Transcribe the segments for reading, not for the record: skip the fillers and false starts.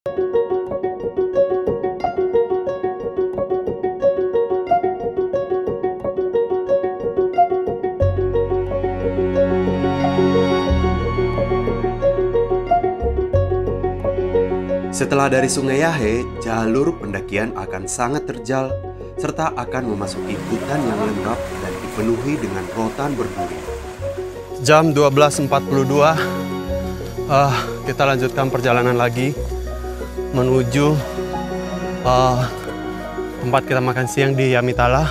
Setelah dari Sungai Yahe, jalur pendakian akan sangat terjal serta akan memasuki hutan yang lembab dan dipenuhi dengan rotan berduri. Jam 12.42, kita lanjutkan perjalanan lagi menuju tempat kita makan siang di Yamitala.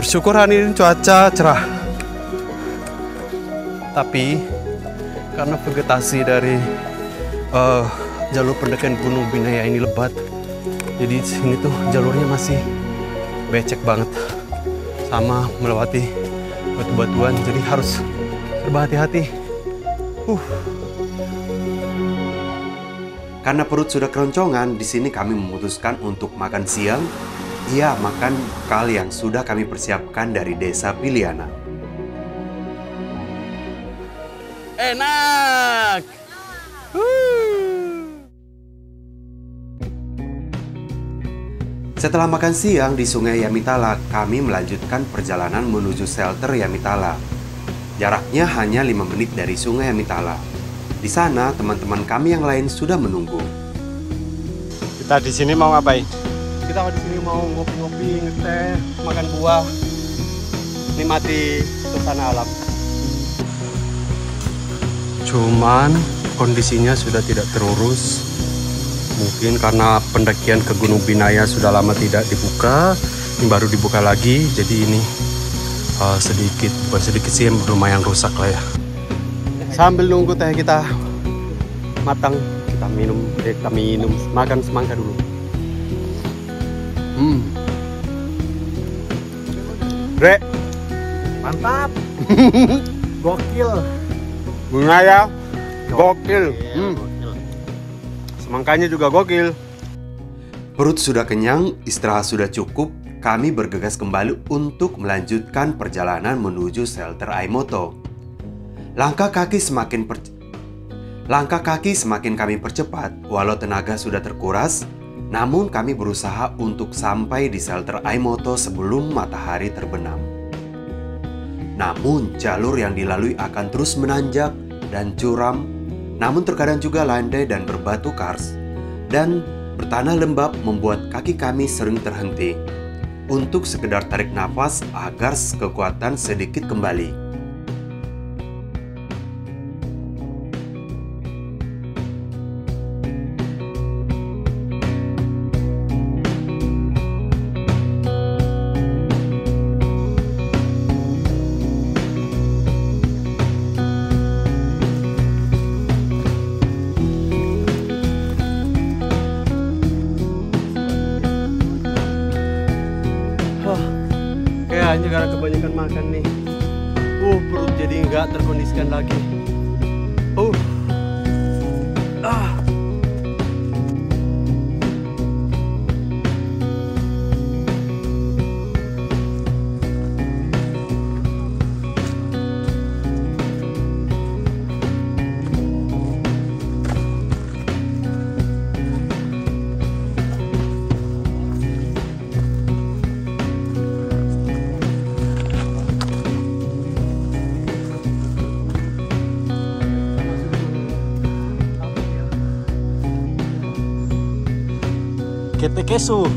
Bersyukur hari ini cuaca cerah. Tapi karena vegetasi dari jalur pendakian Gunung Binaya ini lebat, jadi sini tuh jalurnya masih becek banget, sama melewati batu-batuan, jadi harus serba hati-hati. Karena perut sudah keroncongan, di sini kami memutuskan untuk makan siang. Iya, makan bekal yang sudah kami persiapkan dari Desa Piliana. Enak. Setelah makan siang di Sungai Yamitala, kami melanjutkan perjalanan menuju shelter Yamitala. Jaraknya hanya 5 menit dari Sungai Yamitala. Di sana, teman-teman kami yang lain sudah menunggu. Kita di sini mau ngapain? Kita di sini mau ngopi-ngopi, ngeteh, makan buah, nikmati suasana alam. Cuman kondisinya sudah tidak terurus. Mungkin karena pendakian ke Gunung Binaya sudah lama tidak dibuka, ini baru dibuka lagi. Jadi ini bukan sedikit sih, lumayan rusak lah ya. Sambil nunggu teh kita matang, kita minum, makan semangka dulu. Re, mantap, gokil. Binaya, gokil. Semangkanya juga gokil. Perut sudah kenyang, istirahat sudah cukup, kami bergegas kembali untuk melanjutkan perjalanan menuju shelter Aimoto. Langkah kaki semakin kami percepat, walau tenaga sudah terkuras, namun kami berusaha untuk sampai di shelter Aimoto sebelum matahari terbenam. Namun jalur yang dilalui akan terus menanjak dan curam, namun terkadang juga landai dan berbatu kars, dan bertanah lembab membuat kaki kami sering terhenti untuk sekedar tarik nafas agar kekuatan sedikit kembali. Kayaknya karena kebanyakan makan nih, perut jadi nggak terkondisikan lagi. Kete kesu.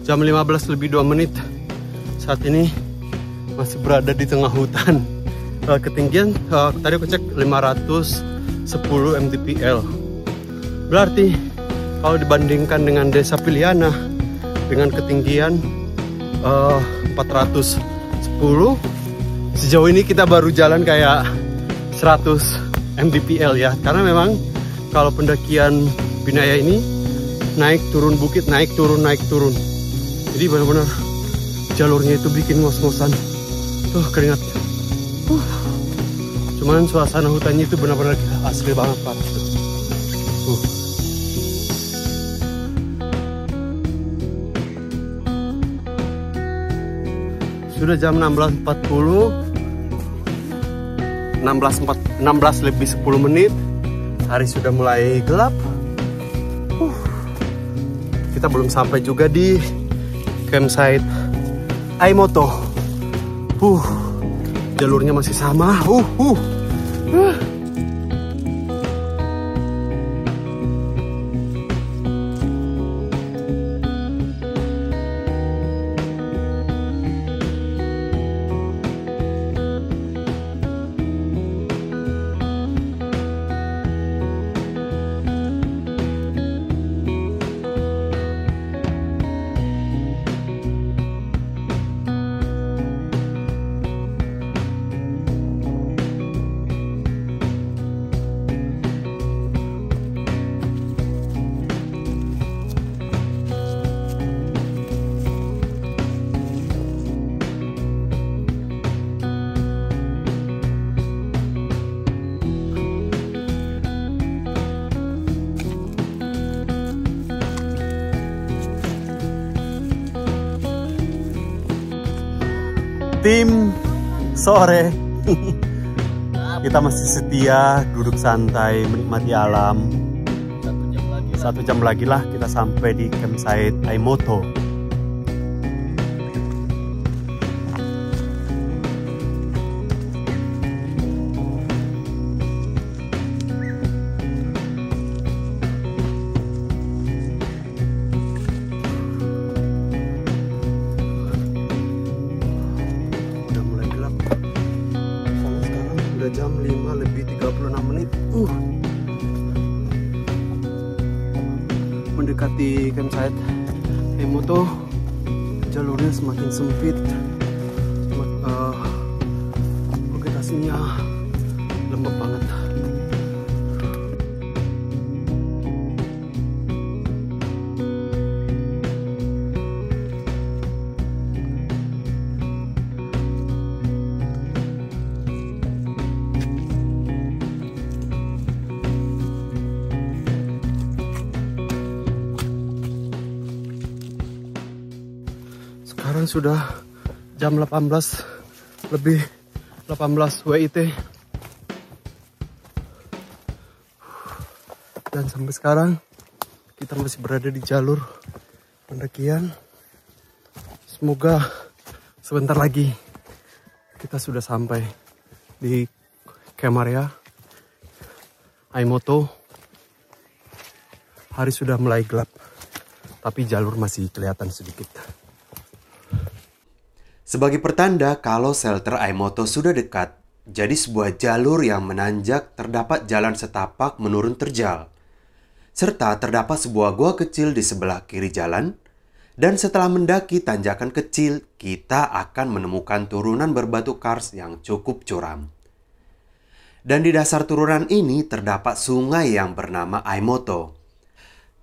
Jam 15:02. Saat ini masih berada di tengah hutan. Ketinggian tadi aku cek 510 mdpl. Berarti kalau dibandingkan dengan Desa Piliana dengan ketinggian 410, sejauh ini kita baru jalan kayak 100 mdpl ya, karena memang kalau pendakian Binaya ini naik turun bukit, naik turun, jadi benar-benar jalurnya itu bikin ngos-ngosan. Tuh keringat. Cuman suasana hutannya itu benar-benar asli banget Pak. Sudah jam 16.40, 16 lebih 10 menit. Hari sudah mulai gelap. Kita belum sampai juga di campsite Aimoto. Jalurnya masih sama. Tim sore. Kita masih setia duduk santai menikmati alam. 1 jam lagi lah kita sampai di campsite Aimoto. Jam 5 lebih 36 menit. Mendekati campsite Aimoto, jalurnya semakin sempit. Vegetasinya lembab banget. Sekarang sudah jam 18 lebih 18 WIT. Dan sampai sekarang kita masih berada di jalur pendakian. Semoga sebentar lagi kita sudah sampai di camp area Aimoto. Hari sudah mulai gelap, tapi jalur masih kelihatan sedikit. Sebagai pertanda kalau shelter Aimoto sudah dekat, jadi sebuah jalur yang menanjak terdapat jalan setapak menurun terjal. Serta terdapat sebuah gua kecil di sebelah kiri jalan, dan setelah mendaki tanjakan kecil, kita akan menemukan turunan berbatu kars yang cukup curam. Dan di dasar turunan ini terdapat sungai yang bernama Aimoto.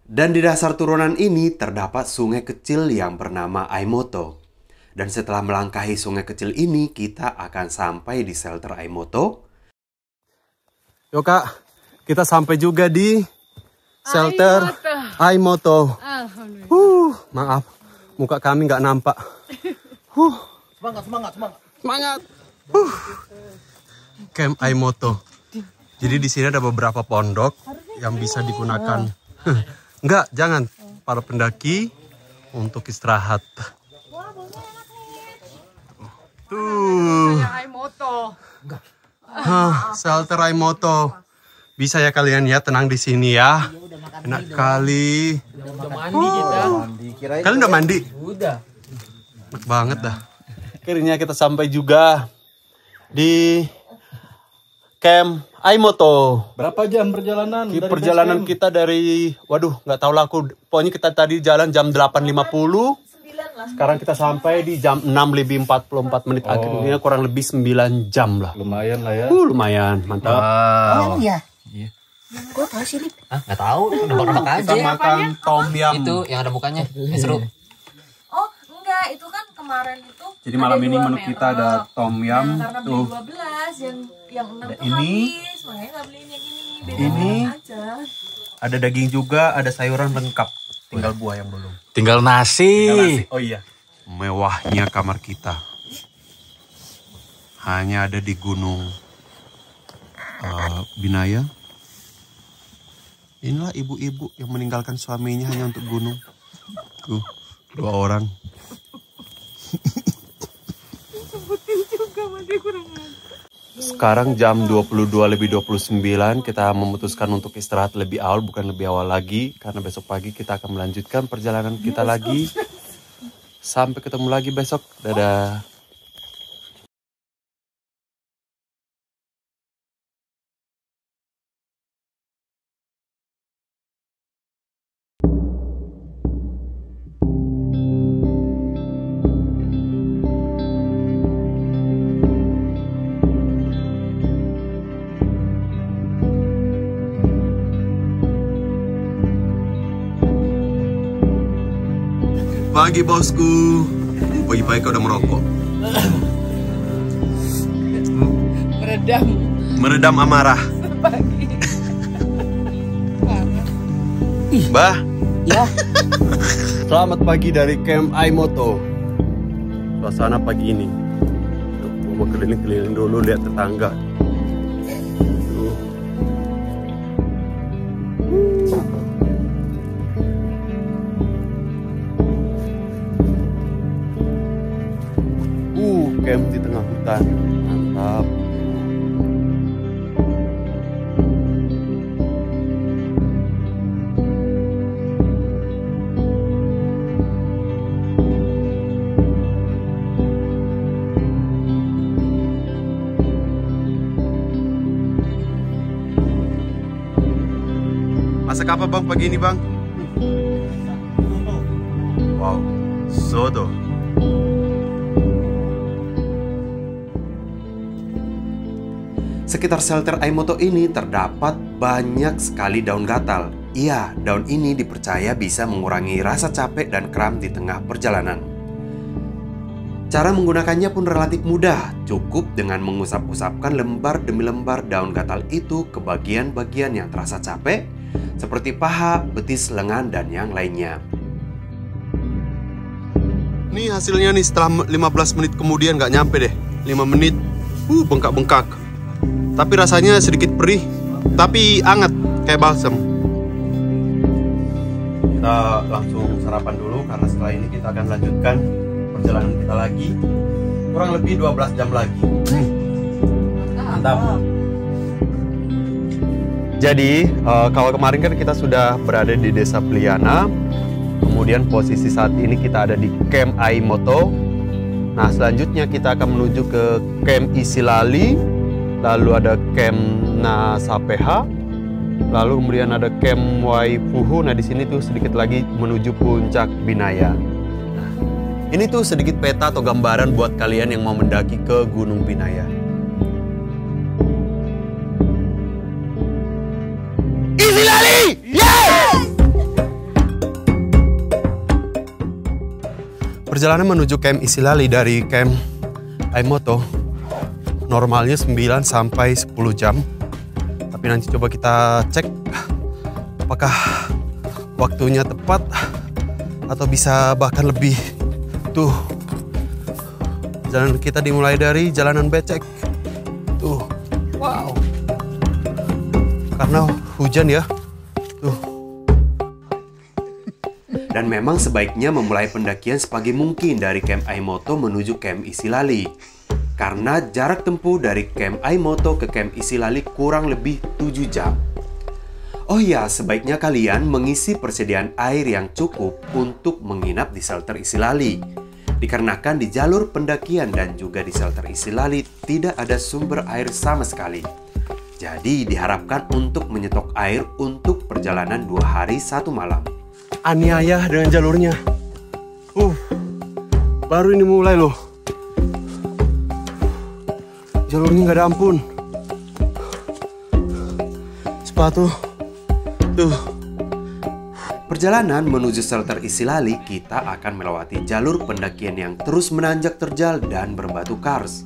Dan di dasar turunan ini terdapat sungai kecil yang bernama Aimoto. Dan setelah melangkahi sungai kecil ini, kita akan sampai di shelter Aimoto. Yo Kak, kita sampai juga di shelter Aimoto. Maaf, muka kami nggak nampak. Semangat. Camp Aimoto. Jadi di sini ada beberapa pondok yang bisa digunakan. Enggak, jangan. Para pendaki untuk istirahat. Tuh. Shelter Aimoto. Bisa ya kalian ya tenang di sini ya. Enak kali. Udah mandi kita. Kalian udah mandi? Udah. Enak banget dah. Akhirnya kita sampai juga di camp Aimoto. Berapa jam perjalanan? Perjalanan kita dari, waduh nggak tahu lah aku. Pokoknya kita tadi jalan jam 8.50. Sekarang kita sampai di jam 6 lebih 44 menit. Akhirnya kurang lebih 9 jam lah. Lumayan lah ya. Lumayan, mantap. Oh iya. Gue tau sih, Lip. Hah, nggak tahu. Nebak-nebak aja. Kita makan tom yum. Itu yang ada mukanya. Seru. Oh, enggak. Itu kan kemarin itu. Jadi malam ada ini dua menu merek. kita ada tom yum. Nah, karena beli Tuh. 12, yang 6 Ada tuh ini. habis. Makanya nggak beliin yang ini. Beda Ini. aja. Ada daging juga, ada sayuran lengkap. Tinggal buah yang belum. Tinggal nasi. Oh iya. Mewahnya kamar kita. Hanya ada di Gunung Binaya. Inilah ibu-ibu yang meninggalkan suaminya hanya untuk gunung. Tuh, 2 orang. Sekarang jam 22:29, kita memutuskan untuk istirahat lebih awal, bukan lebih awal lagi. Karena besok pagi kita akan melanjutkan perjalanan kita lagi. Sampai ketemu lagi besok. Dadah. Pagi bosku. Pagi-pagi kau udah merokok. Meredam amarah. Bah. Ya. Selamat pagi dari Camp Aimoto. Suasana pagi ini. Mau keliling-keliling dulu lihat tetangga. Tuh. Camp di tengah hutan. Mantap. Masak apa bang pagi ini bang? Wow, soto. Sekitar shelter Aimoto ini terdapat banyak sekali daun gatal. Iya, daun ini dipercaya bisa mengurangi rasa capek dan kram di tengah perjalanan. Cara menggunakannya pun relatif mudah, cukup dengan mengusap-usapkan lembar demi lembar daun gatal itu ke bagian-bagian yang terasa capek, seperti paha, betis, lengan, dan yang lainnya. Nih hasilnya nih setelah 15 menit kemudian, nggak nyampe deh, 5 menit, bengkak-bengkak. Tapi rasanya sedikit perih, tapi hangat kayak balsam. Kita langsung sarapan dulu karena setelah ini kita akan lanjutkan perjalanan kita lagi. Kurang lebih 12 jam lagi. Mantap. Jadi, kalau kemarin kan kita sudah berada di Desa Pliana. Kemudian posisi saat ini kita ada di Camp Aimoto. Nah, selanjutnya kita akan menuju ke Camp Isilali. Lalu ada Camp Nasapeha, lalu kemudian ada Camp Waipuhu. Nah di sini tuh sedikit lagi menuju puncak Binaya. Nah, ini tuh sedikit peta atau gambaran buat kalian yang mau mendaki ke Gunung Binaya. Isilali! Yes! Perjalanan menuju Camp Isilali dari Camp Aimoto normalnya 9 sampai 10 jam. Tapi nanti coba kita cek apakah waktunya tepat atau bisa bahkan lebih. Tuh. Jalan kita dimulai dari jalanan becek. Tuh. Wow. Karena hujan ya. Tuh. Dan memang sebaiknya memulai pendakian sepagi mungkin dari Camp Aimoto menuju Camp Isilali. Karena jarak tempuh dari Camp Aimoto ke Camp Isilali kurang lebih 7 jam. Oh ya, sebaiknya kalian mengisi persediaan air yang cukup untuk menginap di shelter Isilali. Dikarenakan di jalur pendakian dan juga di shelter Isilali tidak ada sumber air sama sekali. Jadi diharapkan untuk menyetok air untuk perjalanan 2 hari 1 malam. Aniaya dengan jalurnya. Baru ini mulai loh. Jalurnya nggak ada ampun. Sepatu. Tuh. Perjalanan menuju shelter Isilali, kita akan melewati jalur pendakian yang terus menanjak terjal dan berbatu kars.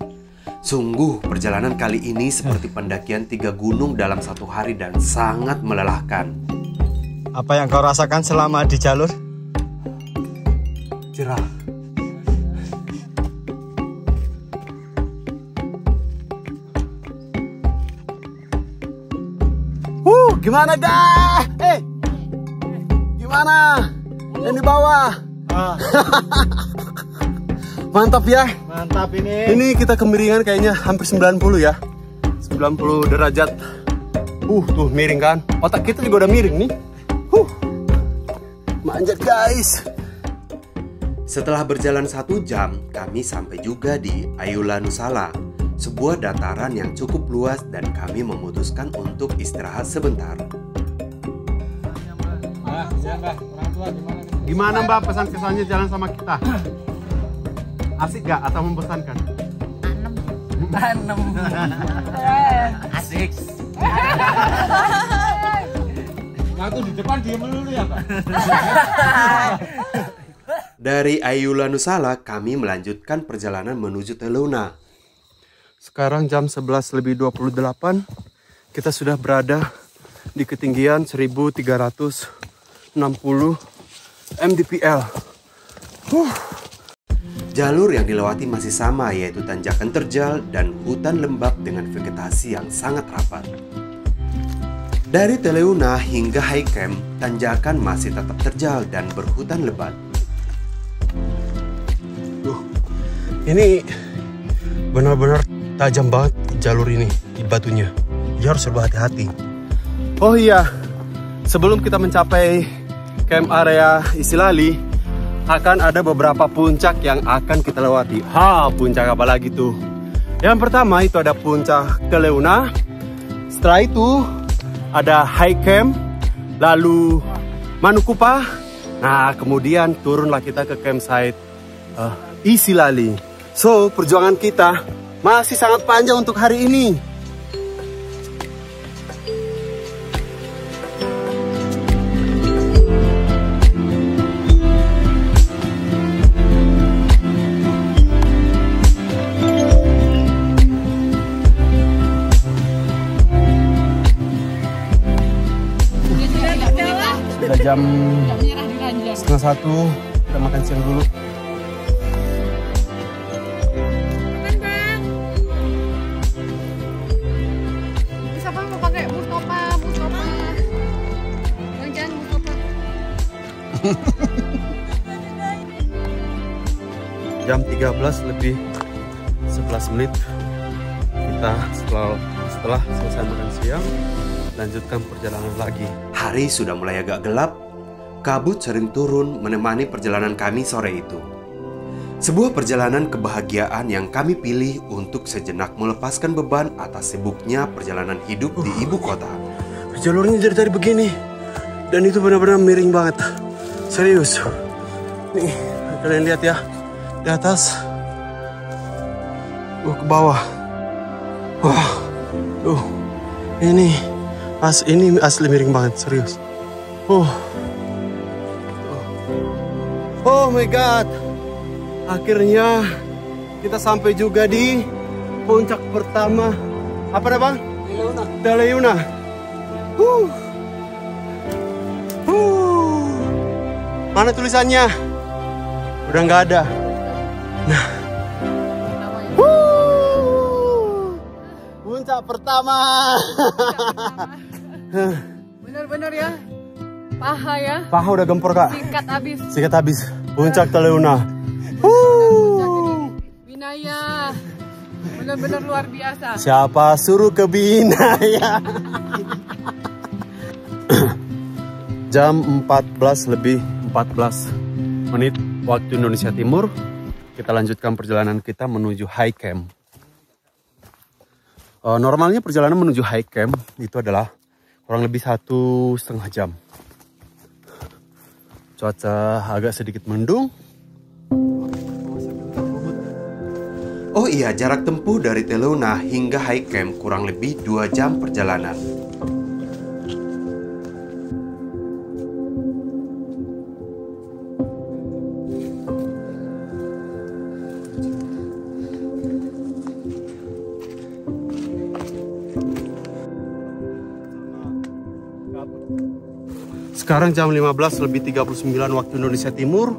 Sungguh perjalanan kali ini seperti pendakian 3 gunung dalam 1 hari dan sangat melelahkan. Apa yang kau rasakan selama di jalur? Cerah. Gimana dah? Gimana? Yang di bawah. Mantap ya. Mantap ini. Ini kita kemiringan kayaknya hampir 90 ya. 90 derajat. Tuh miring kan. Otak kita juga udah miring nih. Manjat guys. Setelah berjalan 1 jam, kami sampai juga di Ayula Nusala, sebuah dataran yang cukup luas dan kami memutuskan untuk istirahat sebentar. Gimana Mbak pesan kesannya jalan sama kita? Asik gak atau membosankan? Anem. Asik. Ngaku di depan diem dulu ya Pak. Dari Ayula Nusala, kami melanjutkan perjalanan menuju Telona. Sekarang jam 11:28. Kita sudah berada di ketinggian 1360 mdpl. Jalur yang dilewati masih sama, yaitu tanjakan terjal dan hutan lembab dengan vegetasi yang sangat rapat. Dari Teleuna hingga High Camp, tanjakan masih tetap terjal dan berhutan lebat. Ini benar-benar tajam banget jalur ini di batunya. Dia harus berhati-hati. Oh iya, sebelum kita mencapai camp area Isilali, akan ada beberapa puncak yang akan kita lewati. Puncak apa lagi tuh? Yang pertama itu ada puncak Teleuna. Setelah itu ada High Camp, lalu Manukupa. Nah, kemudian turunlah kita ke campsite Isilali. So, perjuangan kita masih sangat panjang untuk hari ini. Sudah jam 12:30, kita makan siang dulu. Bisa bang mau pakai Mustafa. Bang jangan Mustafa. Jam 13:11 kita setelah selesai makan siang lanjutkan perjalanan lagi. Hari sudah mulai agak gelap. Kabut sering turun menemani perjalanan kami sore itu. Sebuah perjalanan kebahagiaan yang kami pilih untuk sejenak melepaskan beban atas sibuknya perjalanan hidup di ibu kota. Jalurnya dari tadi begini, dan itu benar-benar miring banget. Serius. Nih, kalian lihat ya, di atas, ke bawah. Wah, ini asli miring banget, serius. Oh my god. Akhirnya kita sampai juga di puncak pertama. Apa dah bang? Teleuna. Mana tulisannya? Udah nggak ada. Nah. Puncak pertama. Bener-bener ya. Paha ya. Paha udah gempor kak. Sikat habis. Puncak Teleuna. Binaya. Bener-bener luar biasa. Siapa suruh ke Binaya? Jam 14:14 waktu Indonesia Timur. Kita lanjutkan perjalanan kita menuju High Camp. Normalnya perjalanan menuju High Camp itu adalah kurang lebih 1,5 jam. Cuaca agak sedikit mendung. Oh iya, jarak tempuh dari Telona hingga High Camp kurang lebih 2 jam perjalanan. Sekarang jam 15:39 waktu Indonesia Timur.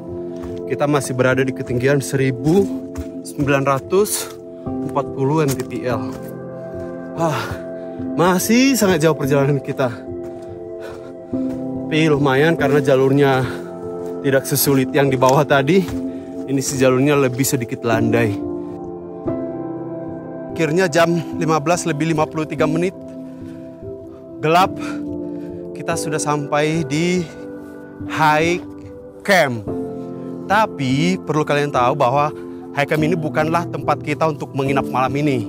Kita masih berada di ketinggian 1940 mdpl. Masih sangat jauh perjalanan kita. Tapi lumayan karena jalurnya tidak sesulit yang di bawah tadi. Ini sih jalurnya lebih sedikit landai. Akhirnya jam 15:53. Gelap. Kita sudah sampai di High Camp. Tapi perlu kalian tahu bahwa High Camp ini bukanlah tempat kita untuk menginap malam ini.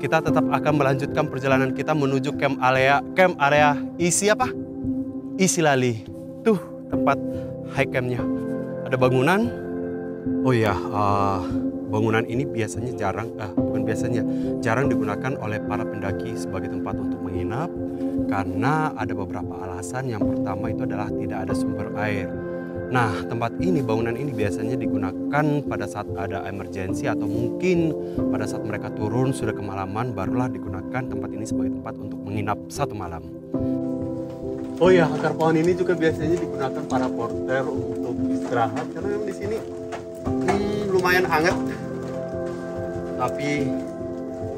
Kita tetap akan melanjutkan perjalanan kita menuju camp area Isilali. Tuh tempat High Campnya. Ada bangunan. Oh ya, bangunan ini biasanya jarang digunakan oleh para pendaki sebagai tempat untuk menginap. Karena ada beberapa alasan. Yang pertama itu adalah tidak ada sumber air. Nah, tempat ini, bangunan ini biasanya digunakan pada saat ada emergensi atau mungkin pada saat mereka turun sudah kemalaman, barulah digunakan tempat ini sebagai tempat untuk menginap 1 malam. Oh ya, akar pohon ini juga biasanya digunakan para porter untuk istirahat karena memang di sini lumayan hangat. Tapi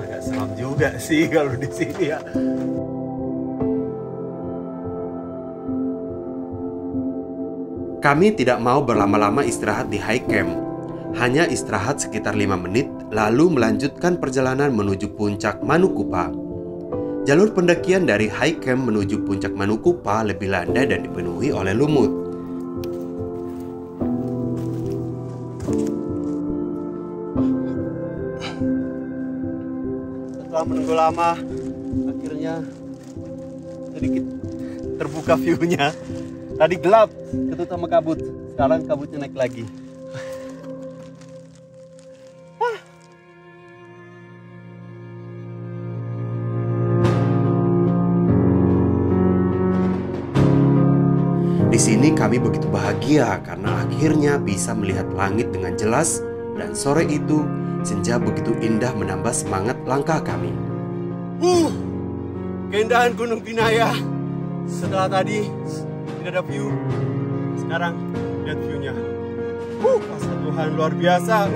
agak seram juga sih kalau di sini ya. Kami tidak mau berlama-lama istirahat di High Camp. Hanya istirahat sekitar 5 menit, lalu melanjutkan perjalanan menuju puncak Manukupa. Jalur pendakian dari High Camp menuju puncak Manukupa lebih landai dan dipenuhi oleh lumut. Setelah menunggu lama, akhirnya sedikit terbuka view-nya. Tadi gelap, ketutup sama kabut. Sekarang kabutnya naik lagi. Di sini kami begitu bahagia karena akhirnya bisa melihat langit dengan jelas dan sore itu senja begitu indah menambah semangat langkah kami. Keindahan Gunung Binaya. Setelah tadi tidak ada view, sekarang lihat view-nya. Kuasa Tuhan luar biasa.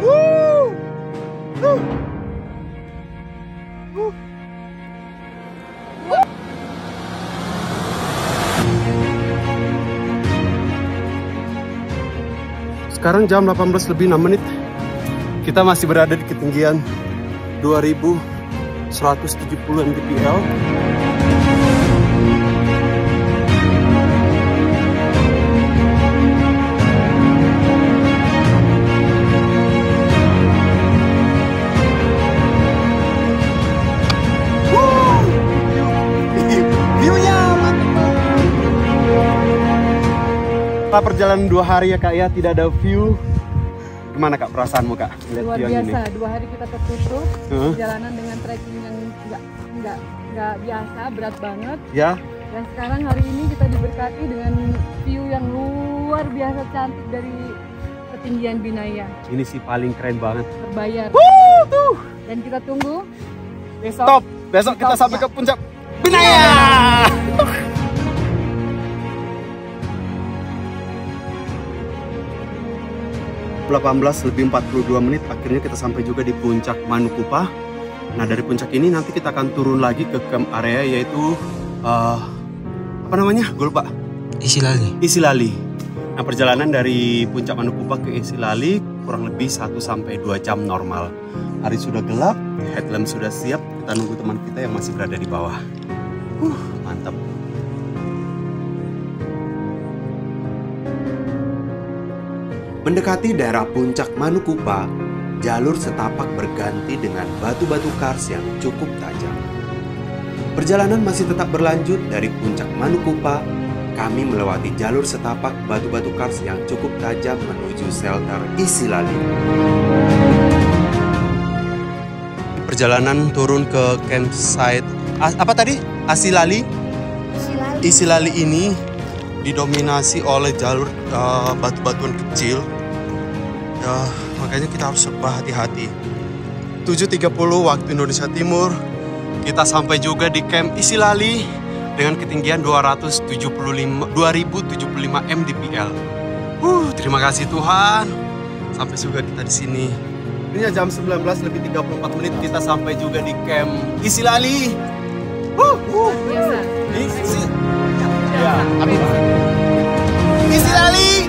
Sekarang jam 18:06. Kita masih berada di ketinggian 2170 mdpl. Perjalanan 2 hari ya Kak ya, tidak ada view. Gimana Kak perasaanmu Kak? Luar biasa, 2 hari kita tertutup. Perjalanan dengan trekking yang nggak biasa, berat banget. Ya. Dan sekarang hari ini kita diberkati dengan view yang luar biasa cantik dari ketinggian Binaya. Ini sih paling keren banget. Terbayar. Tuh. Dan kita tunggu besok. Stop. Besok kita sampai ke puncak Binaya. 18:42 akhirnya kita sampai juga di puncak Manukupa. Nah, dari puncak ini nanti kita akan turun lagi ke camp area yaitu apa namanya? Gue lupa. Isilali. Nah, perjalanan dari puncak Manukupa ke Isilali kurang lebih 1-2 jam normal. Hari sudah gelap, headlamp sudah siap, kita nunggu teman kita yang masih berada di bawah. Mantap. Mendekati daerah puncak Manukupa, jalur setapak berganti dengan batu-batu kars yang cukup tajam. Perjalanan masih tetap berlanjut dari puncak Manukupa. Kami melewati jalur setapak batu-batu kars yang cukup tajam menuju shelter Isilali. perjalanan turun ke campsite. Apa tadi? Isilali. Isilali ini didominasi oleh jalur batu-batuan kecil. Ya, makanya kita harus berhati-hati. 7.30 waktu Indonesia Timur, kita sampai juga di Camp Isilali dengan ketinggian 2075 mdpl. Terima kasih Tuhan. Sampai juga kita di sini. Ini jam 19:34 kita sampai juga di Camp Isilali. Biasa. Isilali.